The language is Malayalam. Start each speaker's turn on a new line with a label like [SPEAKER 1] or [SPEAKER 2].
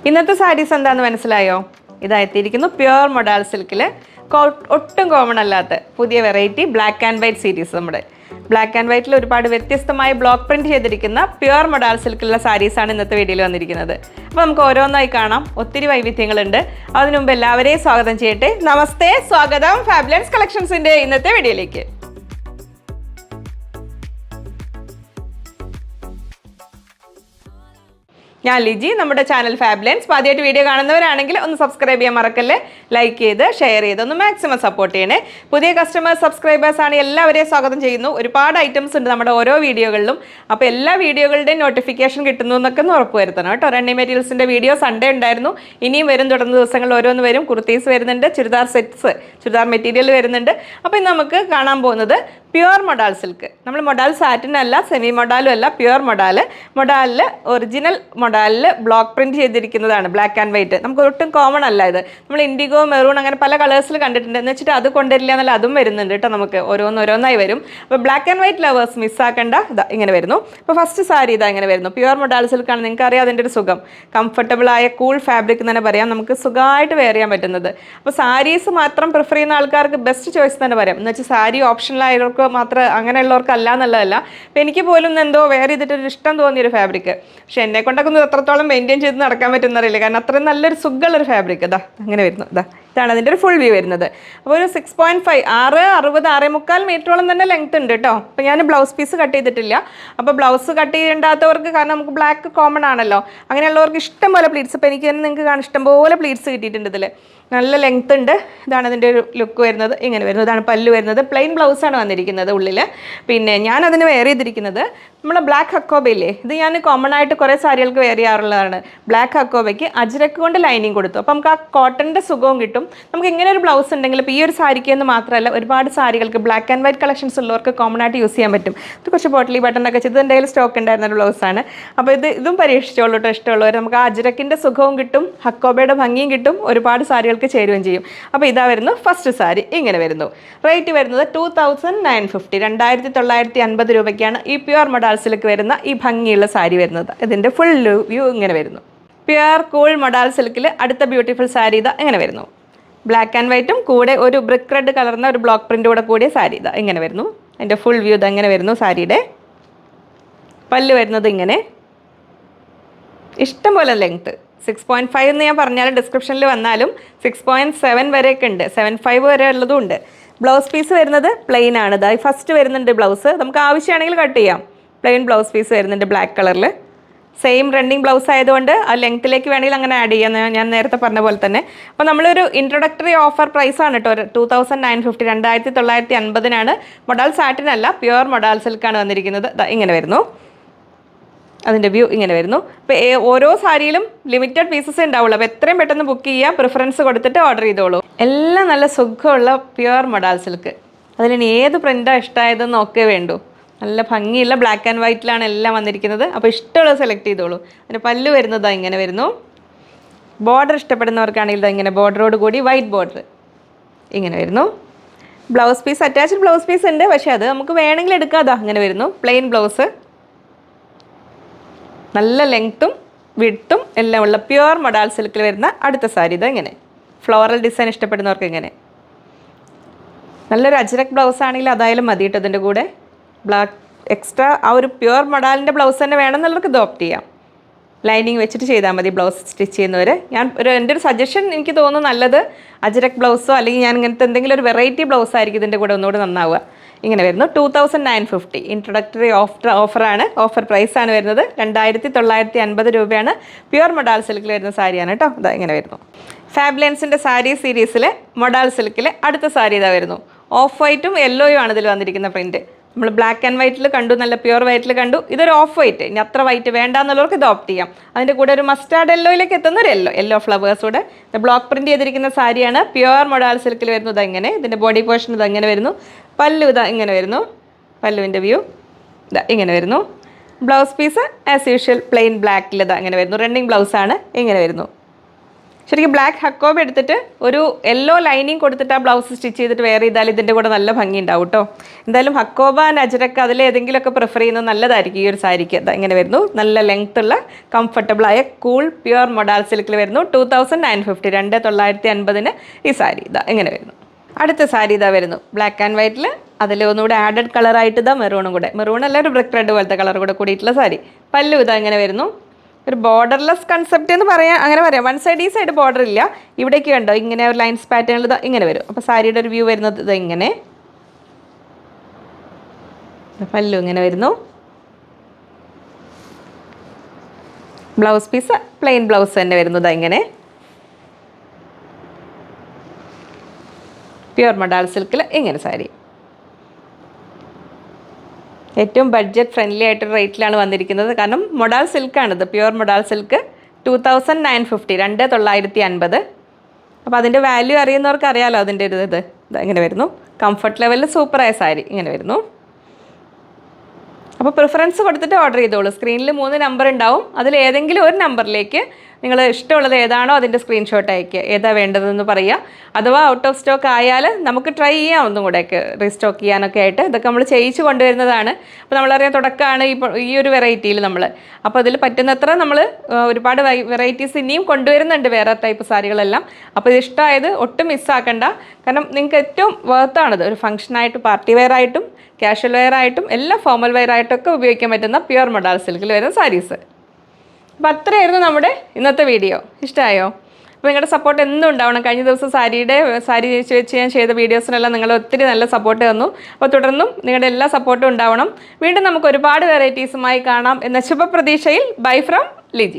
[SPEAKER 1] ഇന്നത്തെ സാരീസ് എന്താണെന്ന് മനസ്സിലായോ? ഇതായെത്തിയിരിക്കുന്നു പ്യുവർ മൊഡാൾ സിൽക്കിൽ ഒട്ടും കോമൺ അല്ലാത്ത പുതിയ variety black and white series. നമ്മുടെ ബ്ലാക്ക് ആൻഡ് വൈറ്റിൽ ഒരുപാട് വ്യത്യസ്തമായി ബ്ലോക്ക് പ്രിന്റ് ചെയ്തിരിക്കുന്ന പ്യുവർ മൊഡാൾ സിൽക്കിലുള്ള സാരീസാണ് ഇന്നത്തെ വീഡിയോയിൽ വന്നിരിക്കുന്നത്. അപ്പോൾ നമുക്ക് ഓരോന്നായി കാണാം. ഒത്തിരി വൈവിധ്യങ്ങളുണ്ട്. അതിനു മുമ്പ് എല്ലാവരെയും സ്വാഗതം ചെയ്യട്ടെ. നമസ്തേ, സ്വാഗതം ഫാബുലൻസ് കളക്ഷൻസിൻ്റെ ഇന്നത്തെ വീഡിയോയിലേക്ക്. ഞാൻ ലിജി, നമ്മുടെ ചാനൽ ഫാബുലൻസ്. ആദ്യമായിട്ട് വീഡിയോ കാണുന്നവരാണെങ്കിൽ ഒന്ന് സബ്സ്ക്രൈബ് ചെയ്യാൻ മറക്കല്ലേ. ലൈക്ക് ചെയ്ത് ഷെയർ ചെയ്ത് ഒന്ന് മാക്സിമം സപ്പോർട്ട് ചെയ്യണേ. പുതിയ കസ്റ്റമേഴ്സ് സബ്സ്ക്രൈബേഴ്സ് ആണ്, എല്ലാവരെയും സ്വാഗതം ചെയ്യുന്നു. ഒരുപാട് ഐറ്റംസ് ഉണ്ട് നമ്മുടെ ഓരോ വീഡിയോകളിലും. അപ്പോൾ എല്ലാ വീഡിയോകളുടെയും നോട്ടിഫിക്കേഷൻ കിട്ടുന്നു എന്നൊക്കെ ഒന്ന് ഉറപ്പ് വരുത്തണം കേട്ടോ. റണ്ണിങ് മെറ്റീരിയൽസിൻ്റെ വീഡിയോ സൺഡേ ഉണ്ടായിരുന്നു, ഇനിയും വരും. തുടർന്ന ദിവസങ്ങളിൽ ഓരോന്ന് വരും. കുർത്തീസ് വരുന്നുണ്ട്, ചുരിദാർ സെറ്റ്സ്, ചുരിദാർ മെറ്റീരിയൽ വരുന്നുണ്ട്. അപ്പോൾ ഇന്ന് നമുക്ക് കാണാൻ പോകുന്നത് പ്യുവർ മൊഡാൾ സിൽക്ക്. നമ്മൾ മൊഡാൾ സാറ്റിനല്ല, സെമി മൊഡാലും അല്ല, പ്യുവർ മൊഡാൽ. മൊഡാലിൽ ഒറിജിനൽ മൊഡാലിൽ ബ്ലോക്ക് പ്രിന്റ് ചെയ്തിരിക്കുന്നതാണ്, ബ്ലാക്ക് ആൻഡ് വൈറ്റ്. നമുക്ക് ഒട്ടും കോമൺ അല്ല ഇത്. നമ്മൾ ഇൻഡിഗോ, മെറൂൺ അങ്ങനെ പല കളേഴ്സിൽ കണ്ടിട്ടുണ്ട്. എന്ന് വെച്ചിട്ട് അത് കൊണ്ടുവരില്ല എന്നല്ല, അതും വരുന്നുണ്ട് കേട്ടോ. നമുക്ക് ഓരോന്നായി വരും. അപ്പോൾ ബ്ലാക്ക് ആൻഡ് വൈറ്റ് ലവേഴ്സ് മിസ്സാക്കേണ്ട. ഇതാ ഇങ്ങനെ വരുന്നു. അപ്പോൾ ഫസ്റ്റ് സാരി ഇതാ ഇങ്ങനെ വരുന്നു. പ്യുവർ മൊഡാൾ സിൽക്കാണ്. നിങ്ങൾക്ക് അറിയാം അതിൻ്റെ ഒരു സുഖം. കംഫർട്ടബിൾ ആയ കൂൾ ഫാബ്രിക് എന്ന് തന്നെ പറയാം. നമുക്ക് സുഖമായിട്ട് വെയർ ചെയ്യാൻ പറ്റുന്നത്. അപ്പോൾ സാരീസ് മാത്രം പ്രിഫർ ചെയ്യുന്ന ആൾക്കാർക്ക് ബെസ്റ്റ് ചോയ്സ് തന്നെ പറയാം. എന്ന് വെച്ചാൽ സാരി ഓപ്ഷണൽ ആയവർക്ക് മാത്രം, അങ്ങനെയുള്ളവർക്ക് അല്ല എന്നുള്ളതല്ല. അപ്പോൾ എനിക്ക് പോലും എന്തോ വെയർ ചെയ്തിട്ടൊരു ഇഷ്ടം തോന്നിയൊരു ഫാബ്രിക്. പക്ഷേ എന്നെ കൊണ്ടൊക്കെ ഒന്ന് എത്രത്തോളം മെയിൻറ്റെയിൻ ചെയ്ത് നടക്കാൻ പറ്റുന്നറിയില്ല. കാരണം അത്രയും നല്ലൊരു സുഖമുള്ളൊരു ഫാബ്രിക്. അങ്ങനെ വരുന്നു. ഇതാണ് അതിൻ്റെ ഒരു ഫുൾ വ്യൂ വരുന്നത്. അപ്പോൾ ഒരു 6.5 6.60 6.75 മീറ്ററോളം തന്നെ ലെങ്ത് ഉണ്ട് കേട്ടോ. അപ്പോൾ ഞാൻ ബ്ലൗസ് പീസ് കട്ട് ചെയ്തിട്ടില്ല. അപ്പോൾ ബ്ലൗസ് കട്ട് ചെയ്യേണ്ടാത്തവർക്ക്, കാരണം നമുക്ക് ബ്ലാക്ക് കോമൺ ആണല്ലോ, അങ്ങനെയുള്ളവർക്ക് ഇഷ്ടം പോലെ പ്ലീറ്റ്സ്. ഇപ്പോൾ എനിക്ക് തന്നെ നിങ്ങൾക്ക് കാണാം, ഇഷ്ടം പോലെ പ്ലീറ്റ്സ് കിട്ടിയിട്ടുണ്ട് ഇതിൽ. നല്ല ലെങ്ത് ഉണ്ട്. ഇതാണ് അതിൻ്റെ ഒരു ലുക്ക് വരുന്നത്. ഇങ്ങനെ വരുന്നത്. ഇതാണ് പല്ല് വരുന്നത്. പ്ലെയിൻ ബ്ലൗസാണ് വന്നിരിക്കുന്നത് ഉള്ളിൽ. പിന്നെ ഞാൻ അതിന് വെയർ ചെയ്തിരിക്കുന്നത് നമ്മളെ ബ്ലാക്ക് ഹക്കോബയില്ലേ, ഇത് ഞാൻ കോമൺ ആയിട്ട് കുറേ സാരികൾക്ക് വെയർ ചെയ്യാറുള്ളതാണ്. ബ്ലാക്ക് ഹക്കോബയ്ക്ക് അജ്രക്ക് കൊണ്ട് ലൈനിങ് കൊടുത്തു. അപ്പോൾ നമുക്ക് ആ കോട്ടൻ്റെ സുഖവും കിട്ടും. നമുക്ക് ഇങ്ങനെ ഒരു ബ്ലൗസ് ഉണ്ടെങ്കിൽ, ഇപ്പോൾ ഈ ഒരു സാരിക്ക് എന്ന് മാത്രമല്ല, ഒരുപാട് സാരികൾക്ക് ബ്ലാക്ക് ആൻഡ് വൈറ്റ് കളക്ഷൻസ് ഉള്ളവർക്ക് കോമൺ ആയിട്ട് യൂസ് ചെയ്യാൻ പറ്റും. ഇത് കുറച്ച് ബോട്ടിലി ബട്ടണൊക്കെ ചെയ്ത് എൻ്റെ കയ്യിൽ സ്റ്റോക്ക് ഉണ്ടായിരുന്ന ഒരു ബ്ലൗസാണ്. അപ്പോൾ ഇതും പരീക്ഷിച്ചോളൂ കേട്ടോ. ഇഷ്ടമുള്ളവർ. നമുക്ക് ആ അജ്രക്കിൻ്റെ സുഖവും കിട്ടും, ഹക്കോബയുടെ ഭംഗിയും കിട്ടും, ഒരുപാട് സാരികൾക്ക് ചേരുകയും ചെയ്യും. അപ്പോൾ ഇതാ വരുന്നു ഫസ്റ്റ് സാരി. ഇങ്ങനെ വരുന്നു. റേറ്റ് വരുന്നത് 2950, 2950 രൂപയ്ക്കാണ് ഈ പ്യുവർ മൊഡാൾ സിൽക്ക് വരുന്ന ഈ ഭംഗിയുള്ള സാരി വരുന്നത്. ഇതിൻ്റെ ഫുൾ വ്യൂ ഇങ്ങനെ വരുന്നു. പ്യുവർ കൂൾ മൊഡാൾ സിൽക്കിൽ അടുത്ത ബ്യൂട്ടിഫുൾ സാരി ഇതാ ഇങ്ങനെ വരുന്നു. ബ്ലാക്ക് ആൻഡ് വൈറ്റും കൂടെ ഒരു ബ്രിക്ക് റെഡ് കളർന്ന ഒരു ബ്ലോക്ക് പ്രിൻ്റ് കൂടെ കൂടിയ സാരി ഇതാ ഇങ്ങനെ വരുന്നു. അതിൻ്റെ ഫുൾ വ്യൂ ഇതാ ഇങ്ങനെ വരുന്നു. സാരിയുടെ പല്ല് വരുന്നത് ഇങ്ങനെ. ഇഷ്ടംപോലെ ലെങ്ത്ത് 6.5 എന്ന് ഞാൻ പറഞ്ഞാലും ഡിസ്ക്രിപ്ഷനിൽ വന്നാലും 6.7 വരെയൊക്കെ ഉണ്ട്, 7.5 വരെ ഉള്ളതും ഉണ്ട്. ബ്ലൗസ് പീസ് വരുന്നത് പ്ലെയിൻ ആണ്. ഇതായി ഫസ്റ്റ് വരുന്നുണ്ട് ബ്ലൗസ്. നമുക്ക് ആവശ്യമാണെങ്കിൽ കട്ട് ചെയ്യാം. പ്ലെയിൻ ബ്ലൗസ് പീസ് വരുന്നുണ്ട് ബ്ലാക്ക് കളറിൽ. സെയിം റണ്ണിങ് ബ്ലൗസ് ആയതുകൊണ്ട് ആ ലെങ്ത്തിലേക്ക് വേണമെങ്കിൽ അങ്ങനെ ആഡ് ചെയ്യാം, ഞാൻ നേരത്തെ പറഞ്ഞ പോലെ തന്നെ. അപ്പോൾ നമ്മളൊരു ഇൻട്രൊഡക്ടറി ഓഫർ പ്രൈസാണ് കേട്ടോ. 2950, 2950 മൊഡാൾ സാറ്റിനല്ല, പ്യുവർ മൊഡാൾ സിൽക്കാണ് വന്നിരിക്കുന്നത്. ഇങ്ങനെ വരുന്നു. അതിൻ്റെ വ്യൂ ഇങ്ങനെ വരുന്നു. അപ്പോൾ ഓരോ സാരിയിലും ലിമിറ്റഡ് പീസസ് ഉണ്ടാവുള്ളൂ. അപ്പോൾ എത്രയും പെട്ടെന്ന് ബുക്ക് ചെയ്യുക, പ്രിഫറൻസ് കൊടുത്തിട്ട് ഓർഡർ ചെയ്തോളൂ. എല്ലാം നല്ല സുഖമുള്ള പ്യുവർ മൊഡാൾ സിൽക്ക്. അതിന് ഏത് പ്രിൻ്റാണ് ഇഷ്ടമായതെന്ന് നോക്കേ വേണ്ടൂ. നല്ല ഭംഗിയുള്ള ബ്ലാക്ക് ആൻഡ് വൈറ്റിലാണ് എല്ലാം വന്നിരിക്കുന്നത്. അപ്പോൾ ഇഷ്ടമുള്ളത് സെലക്ട് ചെയ്തോളൂ. അതിന് പല്ല് വരുന്നത് ഇങ്ങനെ വരുന്നു. ബോർഡർ ഇഷ്ടപ്പെടുന്നവർക്കാണെങ്കിൽ ഇങ്ങനെ ബോർഡറോട് കൂടി വൈറ്റ് ബോർഡർ ഇങ്ങനെ വരുന്നു. Blouse piece, attached blouse piece ഉണ്ട്, പക്ഷേ അത് നമുക്ക് വേണമെങ്കിൽ എടുക്കാം. അങ്ങനെ വരുന്നു. പ്ലെയിൻ ബ്ലൗസ്, നല്ല ലെങ്ത്തും വിഡ്ത്തും എല്ലാം ഉള്ള പ്യുവർ മൊഡാൾ സിൽക്കിൽ വരുന്ന അടുത്ത സാരി ഇതാ ഇങ്ങനെ. ഫ്ലോറൽ ഡിസൈൻ ഇഷ്ടപ്പെടുന്നവർക്ക് ഇങ്ങനെ. നല്ലൊരു അജ്രക് ബ്ലൗസ് ആണെങ്കിൽ അതായാലും മതി കേട്ടോ. ഇതിൻ്റെ കൂടെ ബ്ലാക്ക് എക്സ്ട്രാ ആ ഒരു പ്യുവർ മൊഡാലിൻ്റെ ബ്ലൗസ് തന്നെ വേണമെന്നുള്ളവർക്ക് ഇത് ഓപ്റ്റ് ചെയ്യാം. ലൈനിങ് വെച്ചിട്ട് ചെയ്താൽ മതി ബ്ലൗസ് സ്റ്റിച്ച് ചെയ്യുന്നവർ. എൻ്റെ ഒരു സജഷൻ, എനിക്ക് തോന്നുന്നു നല്ലത് അജ്രക് ബ്ലൗസോ അല്ലെങ്കിൽ ഞാൻ ഇങ്ങനത്തെ എന്തെങ്കിലും ഒരു വെറൈറ്റി ബ്ലൗസ് ആയിരിക്കും ഇതിൻ്റെ കൂടെ ഒന്നുകൂടി നന്നാവുക. ഇങ്ങനെ വരുന്നു. 2950 ഇൻട്രൊഡക്ടറി ഓഫറാണ്, ഓഫർ പ്രൈസാണ് വരുന്നത്. 2950 രൂപയാണ്. പ്യുവർ മൊഡാൾ സിൽക്കിൽ വരുന്ന സാരിയാണ് കേട്ടോ. ഇങ്ങനെ വരുന്നു. ഫാബുലൻസിൻ്റെ സാരി സീരീസിലെ മൊഡാൾ സിൽക്കിലെ അടുത്ത സാരി ഇതാ വരുന്നു. ഓഫ് വൈറ്റും യെല്ലോയും ആണ് ഇതിൽ വന്നിരിക്കുന്ന പ്രിൻറ്റ്. നമ്മൾ ബ്ലാക്ക് ആൻഡ് വൈറ്റിൽ കണ്ടു, നല്ല പ്യുവർ വൈറ്റിൽ കണ്ടു. ഇതൊരു ഓഫ് വൈറ്റ്. ഇനി അത്ര വൈറ്റ് വേണ്ട എന്നുള്ളവർക്ക് ഇത് ഓപ്റ്റ് ചെയ്യാം. അതിൻ്റെ കൂടെ ഒരു മസ്റ്റാർഡ് യെല്ലോയിലേക്ക് എത്തുന്ന ഒരു യെല്ലോ ഫ്ലവേഴ്സൂടെ ബ്ലോക്ക് പ്രിൻറ്റ് ചെയ്തിരിക്കുന്ന സാരിയാണ്. പ്യുവർ മൊഡാൾ സിൽക്കിൽ വരുന്നത് ഇങ്ങനെ. ഇതിൻ്റെ ബോഡി പോർഷൻ ഇങ്ങനെ വരുന്നു. പല്ലു ഇങ്ങനെ വരുന്നു. പല്ലുവിൻ്റെ വ്യൂ ഇങ്ങനെ വരുന്നു. Blouse piece as usual plain ബ്ലാക്കിൽ ഇങ്ങനെ വരുന്നു. റണ്ണിങ് ബ്ലൗസാണ്. ഇങ്ങനെ വരുന്നു. ശരിക്കും ബ്ലാക്ക് ഹക്കോബ എടുത്തിട്ട് ഒരു യെല്ലോ ലൈനിങ് കൊടുത്തിട്ട് ആ ബ്ലൗസ് സ്റ്റിച്ച് ചെയ്തിട്ട് വെയർ ചെയ്താൽ ഇതിൻ്റെ കൂടെ നല്ല ഭംഗി ഉണ്ടാവും കേട്ടോ. എന്തായാലും ഹക്കോബ അജ്രക്ക് അതിലേതെങ്കിലുമൊക്കെ പ്രിഫർ ചെയ്യുന്നത് നല്ലതായിരിക്കും ഈ ഒരു സാരിക്ക്. ഇങ്ങനെ വരുന്നു, നല്ല ലെങ്ത് ഉള്ള കംഫർട്ടബിളായ കൂൾ പ്യുവർ മൊഡാൾ സിൽക്കിൽ വരുന്നു. 2950, 2950 ഈ സാരി ഇങ്ങനെ വരുന്നു. അടുത്ത സാരി വരുന്നു ബ്ലാക്ക് ആൻഡ് വൈറ്റിൽ, അതിൽ ഒന്നുകൂടെ ആഡഡ് കളറായിട്ട് മെറൂണും കൂടെ, മെറൂൺ അല്ല ഒരു ബ്രിക്ക് റെഡ് പോലത്തെ കളർ കൂടെ കൂടിയിട്ടുള്ള സാരി. പല്ലു ഇങ്ങനെ വരുന്നു, ഒരു ബോർഡർലെസ് കൺസെപ്റ്റ് എന്ന് പറയാം, അങ്ങനെ പറയാം. വൺ സൈഡ് ഈ സൈഡ് ബോർഡർ ഇല്ല, ഇവിടേക്ക് കണ്ടോ ഇങ്ങനെ ഒരു ലൈൻസ് പാറ്റേണിൽ ഇങ്ങനെ വരും. അപ്പോൾ സാരിയുടെ ഒരു വ്യൂ വരുന്നത് ഇങ്ങനെ, പല്ലു ഇങ്ങനെ വരുന്നു. ബ്ലൗസ് പീസ് പ്ലെയിൻ ബ്ലൗസ് തന്നെ വരുന്നത് ഇങ്ങനെ, പ്യുവർ മൊഡാൾ സിൽക്കിൽ ഇങ്ങനെ സാരി. ഏറ്റവും ബഡ്ജറ്റ് ഫ്രണ്ട്ലി ആയിട്ടൊരു റേറ്റിലാണ് വന്നിരിക്കുന്നത്. കാരണം മൊഡാൾ സിൽക്കാണിത്, പ്യുവർ മൊഡാൾ സിൽക്ക്. 2950, 2950. അപ്പോൾ അതിൻ്റെ വാല്യൂ അറിയുന്നവർക്ക് അറിയാമല്ലോ അതിൻ്റെ ഒരു ഇത് ഇങ്ങനെ വരുന്നു. കംഫർട്ട് ലെവലിൽ സൂപ്പറായ സാരി ഇങ്ങനെ വരുന്നു. അപ്പോൾ പ്രിഫറൻസ് കൊടുത്തിട്ട് ഓർഡർ ചെയ്തോളൂ. സ്ക്രീനിൽ 3 നമ്പർ ഉണ്ടാവും, അതിൽ ഏതെങ്കിലും ഒരു നമ്പറിലേക്ക് നിങ്ങൾ ഇഷ്ടമുള്ളത് ഏതാണോ അതിൻ്റെ സ്ക്രീൻഷോട്ട് അയക്കുക, ഏതാ വേണ്ടതെന്ന് പറയുക. അഥവാ ഔട്ട് ഓഫ് സ്റ്റോക്ക് ആയാൽ നമുക്ക് ട്രൈ ചെയ്യാം ഒന്നും കൂടെയൊക്കെ റീസ്റ്റോക്ക് ചെയ്യാനൊക്കെ ആയിട്ട്. ഇതൊക്കെ നമ്മൾ ചെയ്യിച്ച് കൊണ്ടുവരുന്നതാണ്. അപ്പോൾ നമ്മളറിയാം തുടക്കമാണ് ഈ ഒരു വെറൈറ്റിയിൽ നമ്മൾ. അപ്പോൾ അതിൽ പറ്റുന്നത്ര നമ്മൾ ഒരുപാട് വെറൈറ്റീസ് ഇനിയും കൊണ്ടുവരുന്നുണ്ട്, വേറെ ടൈപ്പ് സാരികളെല്ലാം. അപ്പോൾ ഇത് ഇഷ്ടമായത് ഒട്ടും മിസ്സാക്കണ്ട. കാരണം നിങ്ങൾക്ക് ഏറ്റവും വർത്താണിത്. ഒരു ഫംഗ്ഷനായിട്ട് പാർട്ടി വെയർ ആയിട്ടും കാഷ്വൽ വെയർ ആയിട്ടും എല്ലാം ഫോർമൽ വെയർ ആയിട്ടൊക്കെ ഉപയോഗിക്കാൻ പറ്റുന്ന പ്യുവർ മൊഡാൾ സിൽക്കിൽ വരുന്ന സാരീസ്. അപ്പോൾ അത്രയായിരുന്നു നമ്മുടെ ഇന്നത്തെ വീഡിയോ. ഇഷ്ടമായോ? അപ്പോൾ നിങ്ങളുടെ സപ്പോർട്ട് എന്നും ഉണ്ടാവണം. കഴിഞ്ഞ ദിവസം സാരി വെച്ച് ഞാൻ ചെയ്ത വീഡിയോസിനെല്ലാം നിങ്ങൾ ഒത്തിരി നല്ല സപ്പോർട്ട് തന്നു. അപ്പോൾ തുടർന്നും നിങ്ങളുടെ എല്ലാ സപ്പോർട്ടും ഉണ്ടാവണം. വീണ്ടും നമുക്ക് ഒരുപാട് വെറൈറ്റീസുമായി കാണാം എന്ന ശുഭപ്രതീക്ഷയിൽ ബൈ ഫ്രം ലിജി.